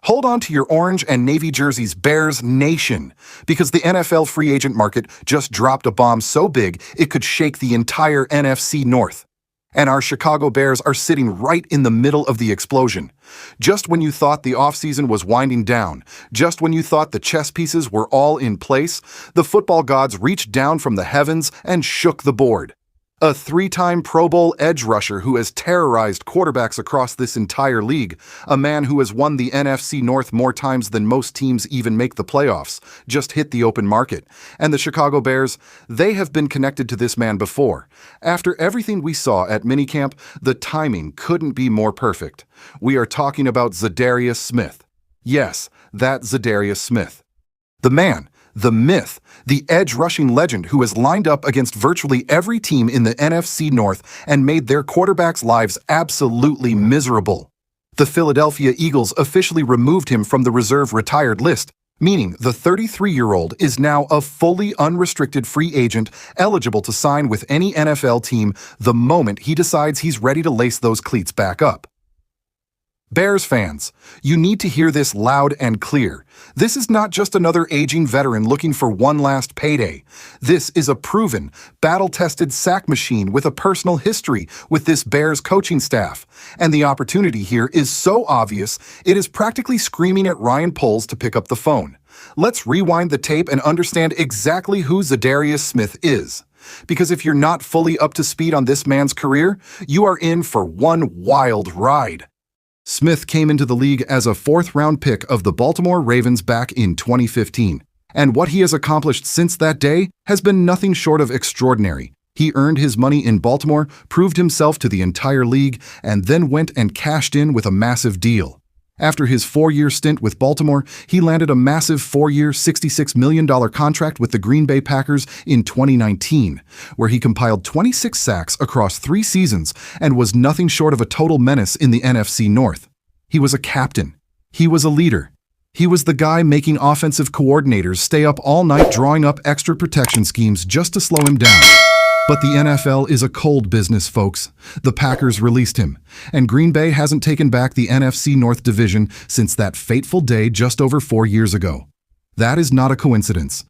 Hold on to your orange and navy jerseys, Bears Nation, because the NFL free agent market just dropped a bomb so big it could shake the entire NFC North. And our Chicago Bears are sitting right in the middle of the explosion. Just when you thought the offseason was winding down, just when you thought the chess pieces were all in place, the football gods reached down from the heavens and shook the board. A three-time Pro Bowl edge rusher who has terrorized quarterbacks across this entire league, a man who has won the NFC North more times than most teams even make the playoffs, just hit the open market. And the Chicago Bears, they have been connected to this man before. After everything we saw at minicamp, the timing couldn't be more perfect. We are talking about Za'Darius Smith. Yes, that Za'Darius Smith. The man, the myth, the edge-rushing legend who has lined up against virtually every team in the NFC North and made their quarterbacks' lives absolutely miserable. The Philadelphia Eagles officially removed him from the reserve retired list, meaning the 33-year-old is now a fully unrestricted free agent eligible to sign with any NFL team the moment he decides he's ready to lace those cleats back up. Bears fans, you need to hear this loud and clear. This is not just another aging veteran looking for one last payday. This is a proven, battle-tested sack machine with a personal history with this Bears coaching staff. And the opportunity here is so obvious, it is practically screaming at Ryan Poles to pick up the phone. Let's rewind the tape and understand exactly who Za'Darius Smith is. Because if you're not fully up to speed on this man's career, you are in for one wild ride. Smith came into the league as a fourth-round pick of the Baltimore Ravens back in 2015, and what he has accomplished since that day has been nothing short of extraordinary. He earned his money in Baltimore, proved himself to the entire league, and then went and cashed in with a massive deal. After his 4-year stint with Baltimore, he landed a massive 4-year, $66 million contract with the Green Bay Packers in 2019, where he compiled 26 sacks across 3 seasons and was nothing short of a total menace in the NFC North. He was a captain. He was a leader. He was the guy making offensive coordinators stay up all night drawing up extra protection schemes just to slow him down. But the NFL is a cold business, folks. The Packers released him, and Green Bay hasn't taken back the NFC North Division since that fateful day just over 4 years ago. That is not a coincidence.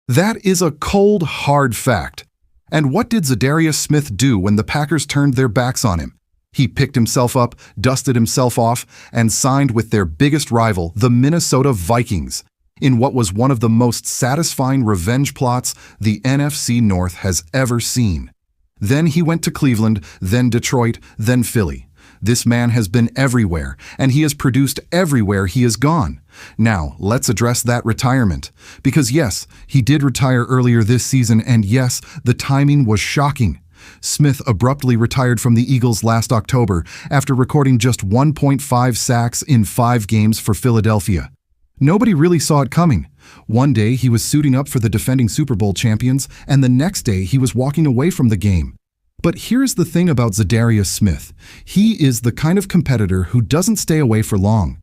That is a cold, hard fact. And what did Za'Darius Smith do when the Packers turned their backs on him? He picked himself up, dusted himself off, and signed with their biggest rival, the Minnesota Vikings, in what was one of the most satisfying revenge plots the NFC North has ever seen. Then he went to Cleveland, then Detroit, then Philly. This man has been everywhere, and he has produced everywhere he has gone. Now, let's address that retirement. Because yes, he did retire earlier this season, and yes, the timing was shocking. Smith abruptly retired from the Eagles last October after recording just 1.5 sacks in 5 games for Philadelphia. Nobody really saw it coming. One day he was suiting up for the defending Super Bowl champions, and the next day he was walking away from the game. But here's the thing about Za'Darius Smith. He is the kind of competitor who doesn't stay away for long.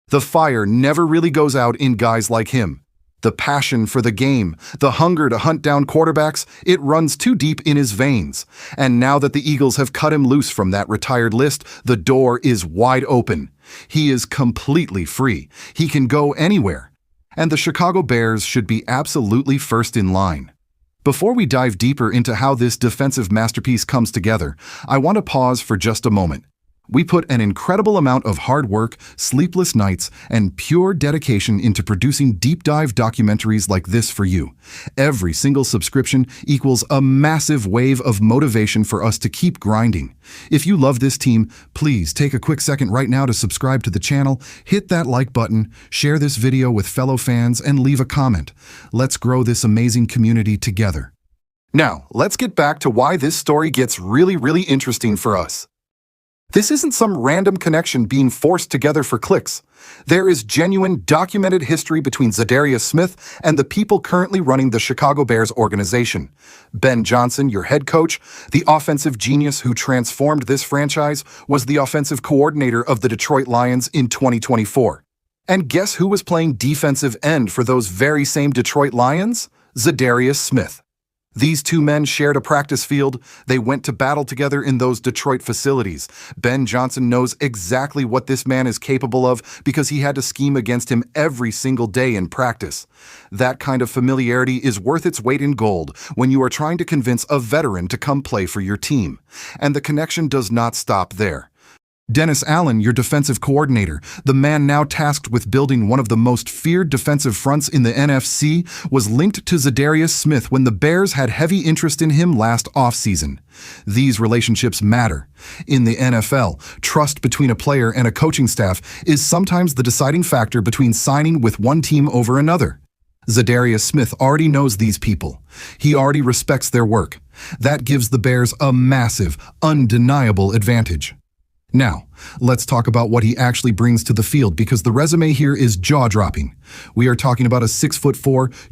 The fire never really goes out in guys like him. The passion for the game, the hunger to hunt down quarterbacks, it runs too deep in his veins. And now that the Eagles have cut him loose from that retired list, the door is wide open. He is completely free. He can go anywhere. And the Chicago Bears should be absolutely first in line. Before we dive deeper into how this defensive masterpiece comes together, I want to pause for just a moment. We put an incredible amount of hard work, sleepless nights, and pure dedication into producing deep-dive documentaries like this for you. Every single subscription equals a massive wave of motivation for us to keep grinding. If you love this team, please take a quick second right now to subscribe to the channel, hit that like button, share this video with fellow fans, and leave a comment. Let's grow this amazing community together. Now, let's get back to why this story gets really interesting for us. This isn't some random connection being forced together for clicks. There is genuine, documented history between Za'Darius Smith and the people currently running the Chicago Bears organization. Ben Johnson, your head coach, the offensive genius who transformed this franchise, was the offensive coordinator of the Detroit Lions in 2024. And guess who was playing defensive end for those very same Detroit Lions? Za'Darius Smith. These two men shared a practice field. They went to battle together in those Detroit facilities. Ben Johnson knows exactly what this man is capable of because he had to scheme against him every single day in practice. That kind of familiarity is worth its weight in gold when you are trying to convince a veteran to come play for your team. And the connection does not stop there. Dennis Allen, your defensive coordinator, the man now tasked with building one of the most feared defensive fronts in the NFC, was linked to Za'Darius Smith when the Bears had heavy interest in him last offseason. These relationships matter. In the NFL, trust between a player and a coaching staff is sometimes the deciding factor between signing with one team over another. Za'Darius Smith already knows these people. He already respects their work. That gives the Bears a massive, undeniable advantage. Now, let's talk about what he actually brings to the field because the resume here is jaw-dropping. We are talking about a 6'4",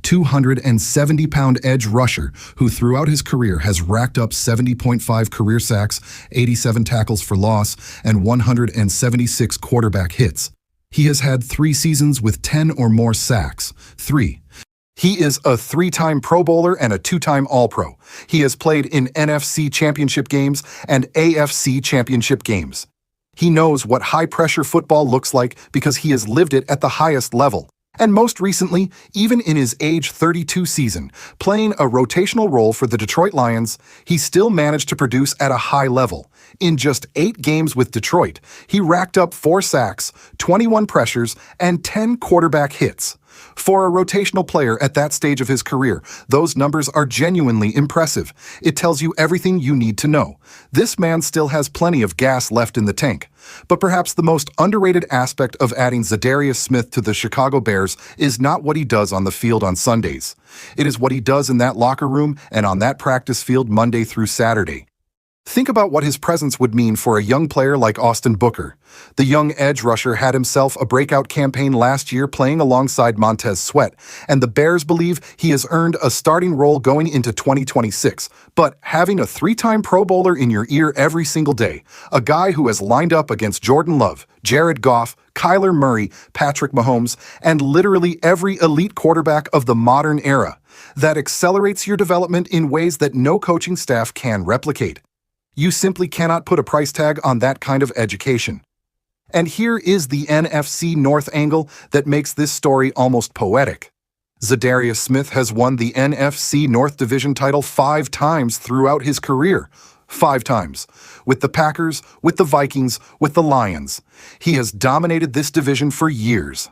270-pound edge rusher who throughout his career has racked up 70.5 career sacks, 87 tackles for loss, and 176 quarterback hits. He has had 3 seasons with 10 or more sacks. 3. He is a 3-time Pro Bowler and a 2-time All-Pro. He has played in NFC championship games and AFC championship games. He knows what high-pressure football looks like because he has lived it at the highest level. And most recently, even in his age 32 season, playing a rotational role for the Detroit Lions, he still managed to produce at a high level. In just 8 games with Detroit, he racked up 4 sacks, 21 pressures, and 10 quarterback hits. For a rotational player at that stage of his career, those numbers are genuinely impressive. It tells you everything you need to know. This man still has plenty of gas left in the tank. But perhaps the most underrated aspect of adding Za'Darius Smith to the Chicago Bears is not what he does on the field on Sundays. It is what he does in that locker room and on that practice field Monday through Saturday. Think about what his presence would mean for a young player like Austin Booker. The young edge rusher had himself a breakout campaign last year playing alongside Montez Sweat, and the Bears believe he has earned a starting role going into 2026. But having a 3-time Pro Bowler in your ear every single day, a guy who has lined up against Jordan Love, Jared Goff, Kyler Murray, Patrick Mahomes, and literally every elite quarterback of the modern era, that accelerates your development in ways that no coaching staff can replicate. You simply cannot put a price tag on that kind of education. And here is the NFC North angle that makes this story almost poetic. Za'Darius Smith has won the NFC North Division title 5 times throughout his career. 5 times. With the Packers, with the Vikings, with the Lions. He has dominated this division for years.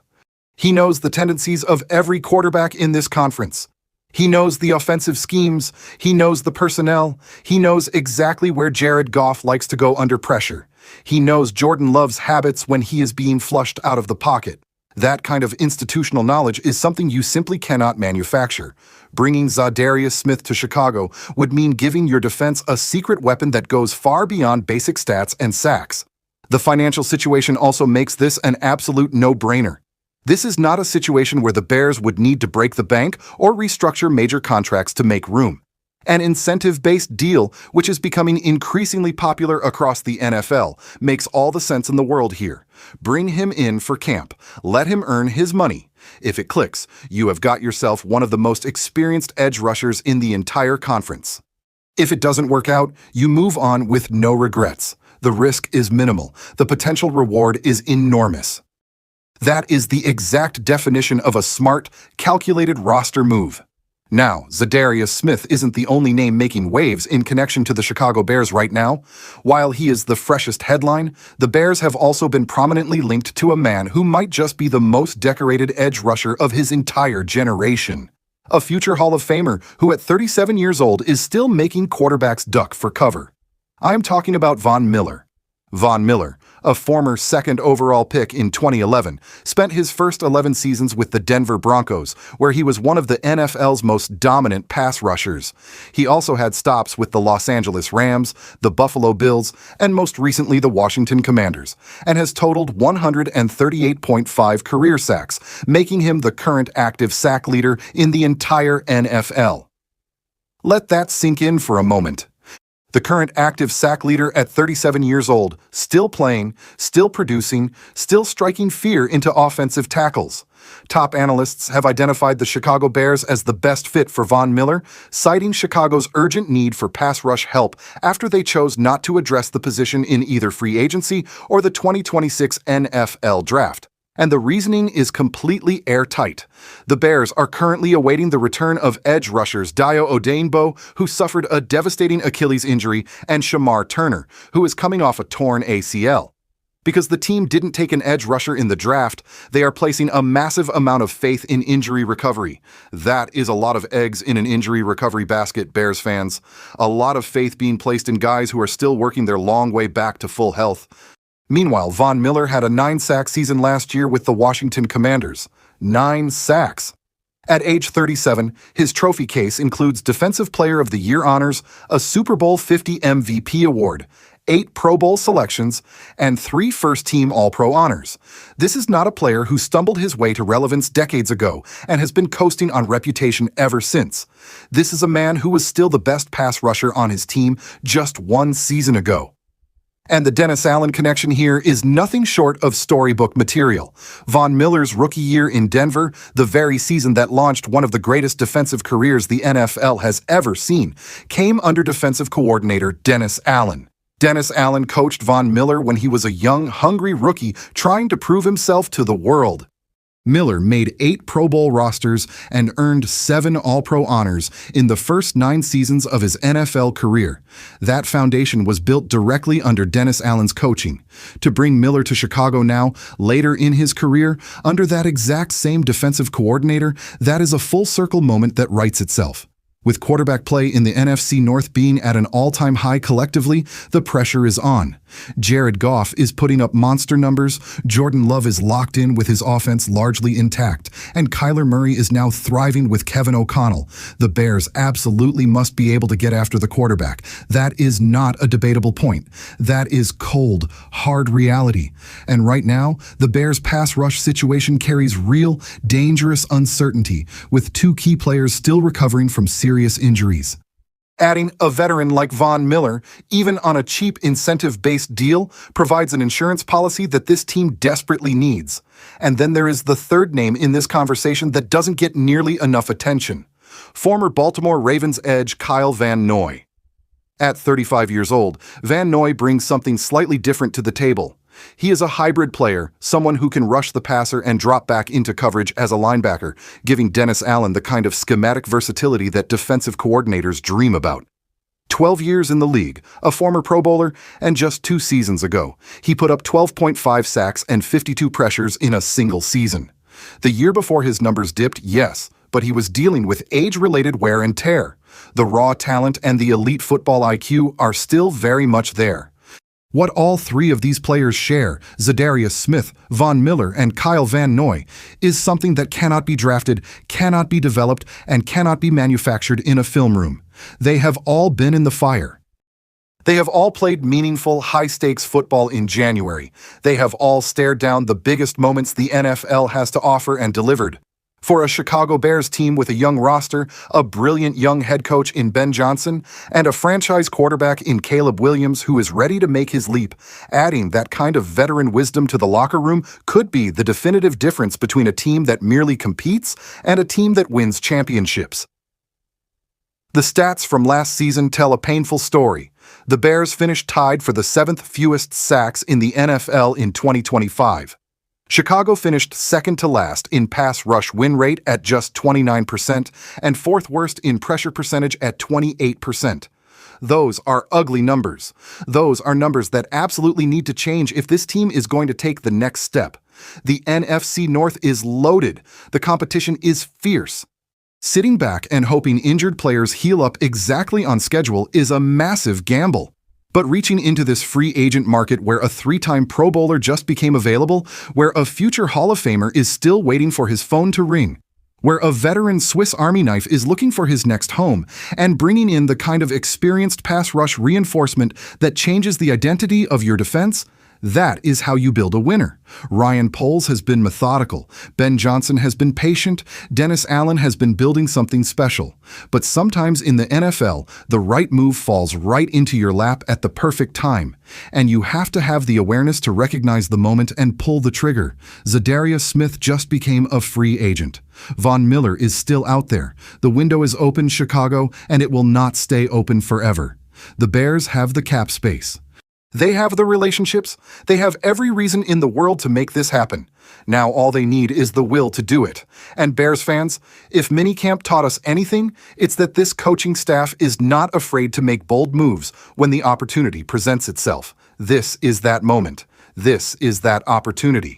He knows the tendencies of every quarterback in this conference. He knows the offensive schemes, he knows the personnel, he knows exactly where Jared Goff likes to go under pressure. He knows Jordan Love's habits when he is being flushed out of the pocket. That kind of institutional knowledge is something you simply cannot manufacture. Bringing Za'Darius Smith to Chicago would mean giving your defense a secret weapon that goes far beyond basic stats and sacks. The financial situation also makes this an absolute no-brainer. This is not a situation where the Bears would need to break the bank or restructure major contracts to make room. An incentive-based deal, which is becoming increasingly popular across the NFL, makes all the sense in the world here. Bring him in for camp. Let him earn his money. If it clicks, you have got yourself one of the most experienced edge rushers in the entire conference. If it doesn't work out, you move on with no regrets. The risk is minimal. The potential reward is enormous. That is the exact definition of a smart, calculated roster move. Now, Za'Darius Smith isn't the only name making waves in connection to the Chicago Bears right now. While he is the freshest headline, the Bears have also been prominently linked to a man who might just be the most decorated edge rusher of his entire generation. A future Hall of Famer who at 37 years old is still making quarterbacks duck for cover. I'm talking about Von Miller. Von Miller, a former 2nd overall pick in 2011, spent his first 11 seasons with the Denver Broncos, where he was one of the NFL's most dominant pass rushers. He also had stops with the Los Angeles Rams, the Buffalo Bills, and most recently the Washington Commanders, and has totaled 138.5 career sacks, making him the current active sack leader in the entire NFL. Let that sink in for a moment. The current active sack leader at 37 years old, still playing, still producing, still striking fear into offensive tackles. Top analysts have identified the Chicago Bears as the best fit for Von Miller, citing Chicago's urgent need for pass rush help after they chose not to address the position in either free agency or the 2026 NFL Draft. And the reasoning is completely airtight. The Bears are currently awaiting the return of edge rushers Dayo Odeyingbo, who suffered a devastating Achilles injury, and Shamar Turner, who is coming off a torn ACL. Because the team didn't take an edge rusher in the draft, they are placing a massive amount of faith in injury recovery. That is a lot of eggs in an injury recovery basket, Bears fans. A lot of faith being placed in guys who are still working their long way back to full health. Meanwhile, Von Miller had a 9-sack season last year with the Washington Commanders. 9 sacks. At age 37, his trophy case includes Defensive Player of the Year honors, a Super Bowl 50 MVP award, 8 Pro Bowl selections, and 3 first-team All-Pro honors. This is not a player who stumbled his way to relevance decades ago and has been coasting on reputation ever since. This is a man who was still the best pass rusher on his team just 1 season ago. And the Dennis Allen connection here is nothing short of storybook material. Von Miller's rookie year in Denver, the very season that launched one of the greatest defensive careers the NFL has ever seen, came under defensive coordinator Dennis Allen. Dennis Allen coached Von Miller when he was a young, hungry rookie trying to prove himself to the world. Miller made 8 Pro Bowl rosters and earned 7 All-Pro honors in the first 9 seasons of his NFL career. That foundation was built directly under Dennis Allen's coaching. To bring Miller to Chicago now, later in his career, under that exact same defensive coordinator, that is a full-circle moment that writes itself. With quarterback play in the NFC North being at an all-time high collectively, the pressure is on. Jared Goff is putting up monster numbers, Jordan Love is locked in with his offense largely intact, and Kyler Murray is now thriving with Kevin O'Connell. The Bears absolutely must be able to get after the quarterback. That is not a debatable point. That is cold, hard reality. And right now, the Bears' pass rush situation carries real, dangerous uncertainty, with 2 key players still recovering from serious injuries. Adding a veteran like Von Miller, even on a cheap incentive-based deal, provides an insurance policy that this team desperately needs. And then there is the third name in this conversation that doesn't get nearly enough attention. Former Baltimore Ravens edge Kyle Van Noy. At 35 years old, Van Noy brings something slightly different to the table. He is a hybrid player, someone who can rush the passer and drop back into coverage as a linebacker, giving Dennis Allen the kind of schematic versatility that defensive coordinators dream about. 12 years in the league, a former Pro Bowler, and just 2 seasons ago, he put up 12.5 sacks and 52 pressures in a single season. The year before his numbers dipped, yes, but he was dealing with age-related wear and tear. The raw talent and the elite football IQ are still very much there. What all 3 of these players share, Za'Darius Smith, Von Miller, and Kyle Van Noy, is something that cannot be drafted, cannot be developed, and cannot be manufactured in a film room. They have all been in the fire. They have all played meaningful, high-stakes football in January. They have all stared down the biggest moments the NFL has to offer and delivered. For a Chicago Bears team with a young roster, a brilliant young head coach in Ben Johnson, and a franchise quarterback in Caleb Williams who is ready to make his leap, adding that kind of veteran wisdom to the locker room could be the definitive difference between a team that merely competes and a team that wins championships. The stats from last season tell a painful story. The Bears finished tied for the 7th fewest sacks in the NFL in 2025. Chicago finished second to last in pass rush win rate at just 29% and 4th worst in pressure percentage at 28%. Those are ugly numbers. Those are numbers that absolutely need to change if this team is going to take the next step. The NFC North is loaded. The competition is fierce. Sitting back and hoping injured players heal up exactly on schedule is a massive gamble. But reaching into this free agent market where a 3-time Pro Bowler just became available, where a future Hall of Famer is still waiting for his phone to ring, where a veteran Swiss Army knife is looking for his next home, and bringing in the kind of experienced pass rush reinforcement that changes the identity of your defense, That is how you build a winner. Ryan Poles has been methodical, Ben Johnson has been patient, Dennis Allen has been building something special. But sometimes in the NFL, the right move falls right into your lap at the perfect time. And you have to have the awareness to recognize the moment and pull the trigger. Zadarius Smith just became a free agent. Von Miller is still out there. The window is open, Chicago, and it will not stay open forever. The Bears have the cap space. They have the relationships. They have every reason in the world to make this happen. Now all they need is the will to do it. And Bears fans, if minicamp taught us anything, it's that this coaching staff is not afraid to make bold moves when the opportunity presents itself. This is that moment. This is that opportunity.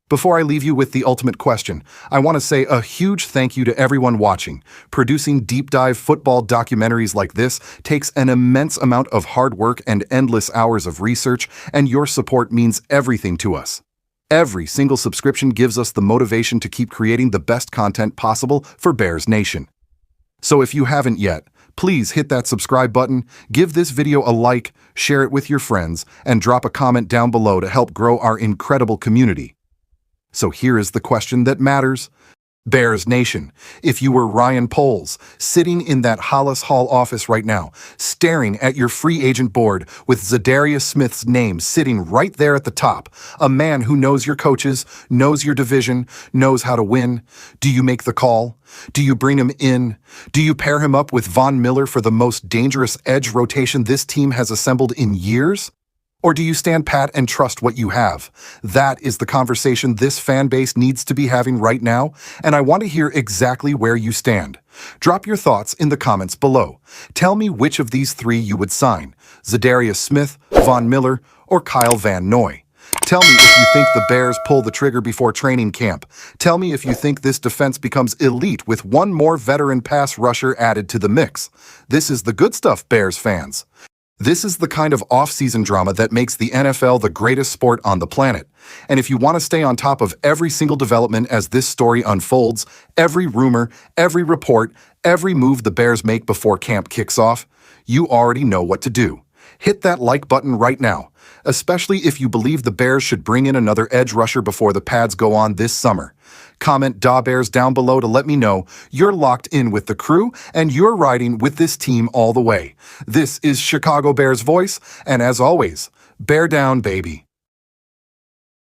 Before I leave you with the ultimate question, I want to say a huge thank you to everyone watching. Producing deep dive football documentaries like this takes an immense amount of hard work and endless hours of research, and your support means everything to us. Every single subscription gives us the motivation to keep creating the best content possible for Bears Nation. So if you haven't yet, please hit that subscribe button, give this video a like, share it with your friends, and drop a comment down below to help grow our incredible community. So here is the question that matters. Bears Nation, if you were Ryan Poles, sitting in that Hollis Hall office right now, staring at your free agent board with Zadarius Smith's name sitting right there at the top, a man who knows your coaches, knows your division, knows how to win, do you make the call? Do you bring him in? Do you pair him up with Von Miller for the most dangerous edge rotation this team has assembled in years? Or do you stand pat and trust what you have? That is the conversation this fan base needs to be having right now, and I want to hear exactly where you stand. Drop your thoughts in the comments below. Tell me which of these three you would sign: Zadarius Smith, Von Miller, or Kyle Van Noy. Tell me if you think the Bears pull the trigger before training camp. Tell me if you think this defense becomes elite with one more veteran pass rusher added to the mix. This is the good stuff, Bears fans. This is the kind of off-season drama that makes the NFL the greatest sport on the planet. And if you want to stay on top of every single development as this story unfolds, every rumor, every report, every move the Bears make before camp kicks off, you already know what to do. Hit that like button right now, especially if you believe the Bears should bring in another edge rusher before the pads go on this summer. Comment "Da Bears" down below to let me know you're locked in with the crew and you're riding with this team all the way. This is Chicago Bears Voice, and as always, bear down, baby.